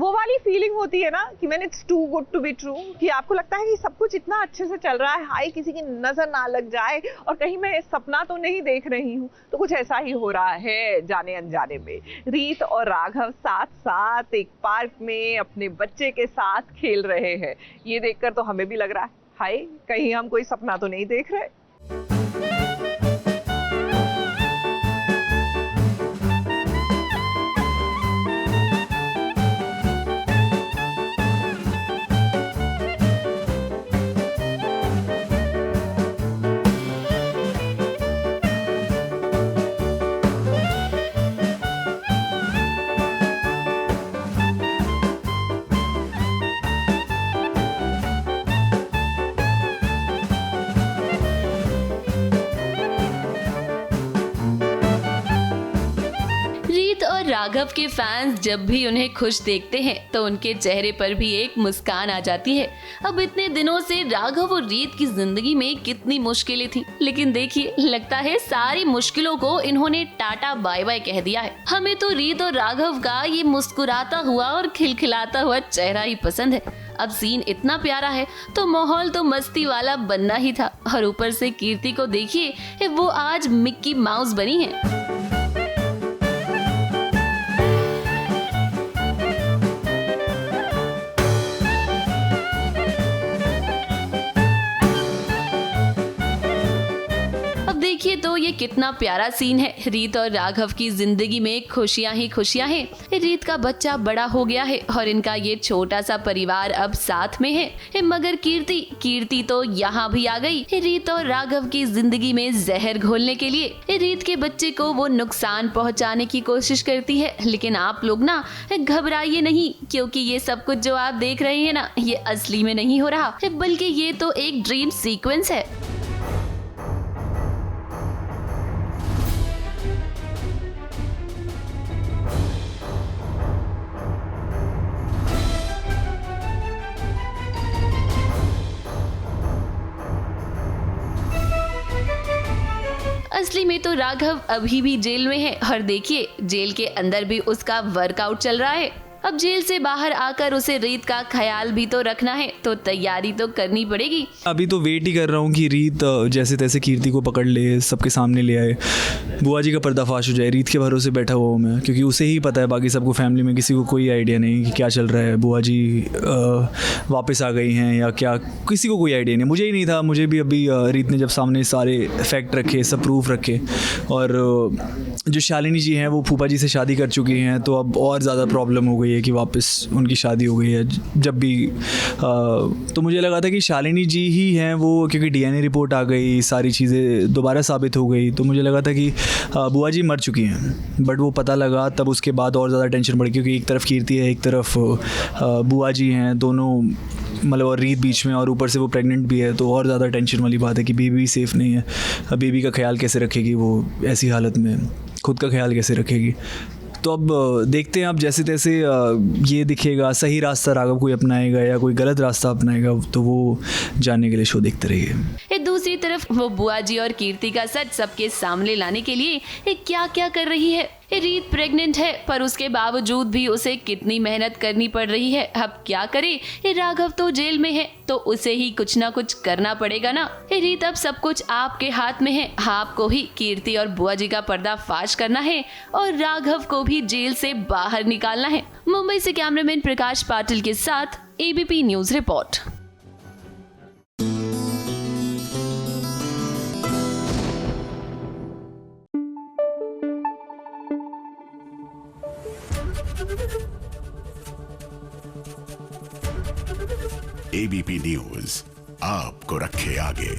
वो वाली फीलिंग होती है ना कि मैंने it's too good to be true, कि आपको लगता है कि सब कुछ इतना अच्छे से चल रहा है, हाय किसी की नजर ना लग जाए और कहीं मैं सपना तो नहीं देख रही हूँ। तो कुछ ऐसा ही हो रहा है जाने अनजाने में। रीत और राघव साथ साथ एक पार्क में अपने बच्चे के साथ खेल रहे हैं। ये देखकर तो हमें भी लग रहा है हाय कहीं हम कोई सपना तो नहीं देख रहे। रीत और राघव के फैंस जब भी उन्हें खुश देखते हैं तो उनके चेहरे पर भी एक मुस्कान आ जाती है। अब इतने दिनों से राघव और रीत की जिंदगी में कितनी मुश्किलें थीं, लेकिन देखिए लगता है सारी मुश्किलों को इन्होंने टाटा बाय बाय कह दिया है। हमें तो रीत और राघव का ये मुस्कुराता हुआ और खिलखिलाता हुआ चेहरा ही पसंद है। अब सीन इतना प्यारा है तो माहौल तो मस्ती वाला बनना ही था। और ऊपर से कीर्ति को देखिए, वो आज मिक्की माउस बनी है। देखिए तो ये कितना प्यारा सीन है। रीत और राघव की जिंदगी में खुशियां ही खुशियां हैं। रीत का बच्चा बड़ा हो गया है और इनका ये छोटा सा परिवार अब साथ में है। मगर कीर्ति तो यहाँ भी आ गई रीत और राघव की जिंदगी में जहर घोलने के लिए। रीत के बच्चे को वो नुकसान पहुँचाने की कोशिश करती है। लेकिन आप लोग ना घबराइए नहीं, क्योंकि ये सब कुछ जो आप देख रहे हैं ना, ये असली में नहीं हो रहा, बल्कि ये तो एक ड्रीम सीक्वेंस है। असली में तो राघव अभी भी जेल में है और देखिए जेल के अंदर भी उसका वर्कआउट चल रहा है। अब जेल से बाहर आकर उसे रीत का ख्याल भी तो रखना है, तो तैयारी तो करनी पड़ेगी। अभी तो वेट ही कर रहा हूँ कि रीत जैसे तैसे कीर्ति को पकड़ ले, सबके सामने ले आए, बुआ जी का पर्दाफाश हो जाए। रीत के भरोसे बैठा हुआ हूँ मैं, क्योंकि उसे ही पता है, बाकी सबको फैमिली में किसी को कोई आइडिया नहीं कि क्या चल रहा है। बुआ जी वापस आ गई हैं या क्या, किसी को कोई आइडिया नहीं। मुझे ही नहीं था। मुझे भी अभी रीत ने जब सामने सारे फैक्ट रखे, सब प्रूफ रखे, और जो शालिनी जी हैं वो फूफा जी से शादी कर चुकी हैं, तो अब और ज़्यादा प्रॉब्लम हो गई है कि वापस उनकी शादी हो गई है। जब भी तो मुझे लगा था कि शालिनी जी ही हैं वो, क्योंकि डीएनए रिपोर्ट आ गई, सारी चीज़ें दोबारा साबित हो गई, तो मुझे लगा था कि बुआ जी मर चुकी हैं। बट वो पता लगा तब, उसके बाद और ज़्यादा टेंशन बढ़ गई, क्योंकि एक तरफ कीर्ति है, एक तरफ बुआ जी हैं, दोनों मतलब, और रीत बीच में, और ऊपर से वो प्रेग्नेंट भी है, तो और ज़्यादा टेंशन वाली बात है कि बेबी सेफ़ नहीं है। बेबी का ख्याल कैसे रखेगी वो ऐसी हालत में, खुद का ख्याल कैसे रखेगी। तो अब देखते हैं, अब जैसे तैसे ये दिखेगा, सही रास्ता राघव कोई अपनाएगा या कोई गलत रास्ता अपनाएगा, तो वो जानने के लिए शो देखते रहिए। दूसरी तरफ वो बुआ जी और कीर्ति का सच सबके सामने लाने के लिए क्या क्या कर रही है। रीत प्रेग्नेंट है, पर उसके बावजूद भी उसे कितनी मेहनत करनी पड़ रही है। अब क्या करे, राघव तो जेल में है, तो उसे ही कुछ ना कुछ करना पड़ेगा ना। रीत अब सब कुछ आपके हाथ में है। आपको ही कीर्ति और बुआ जी का पर्दाफाश करना है और राघव को भी जेल से बाहर निकालना है। मुंबई से कैमरामैन प्रकाश पाटिल के साथ ABP news report. ABP news आपको रखे आगे।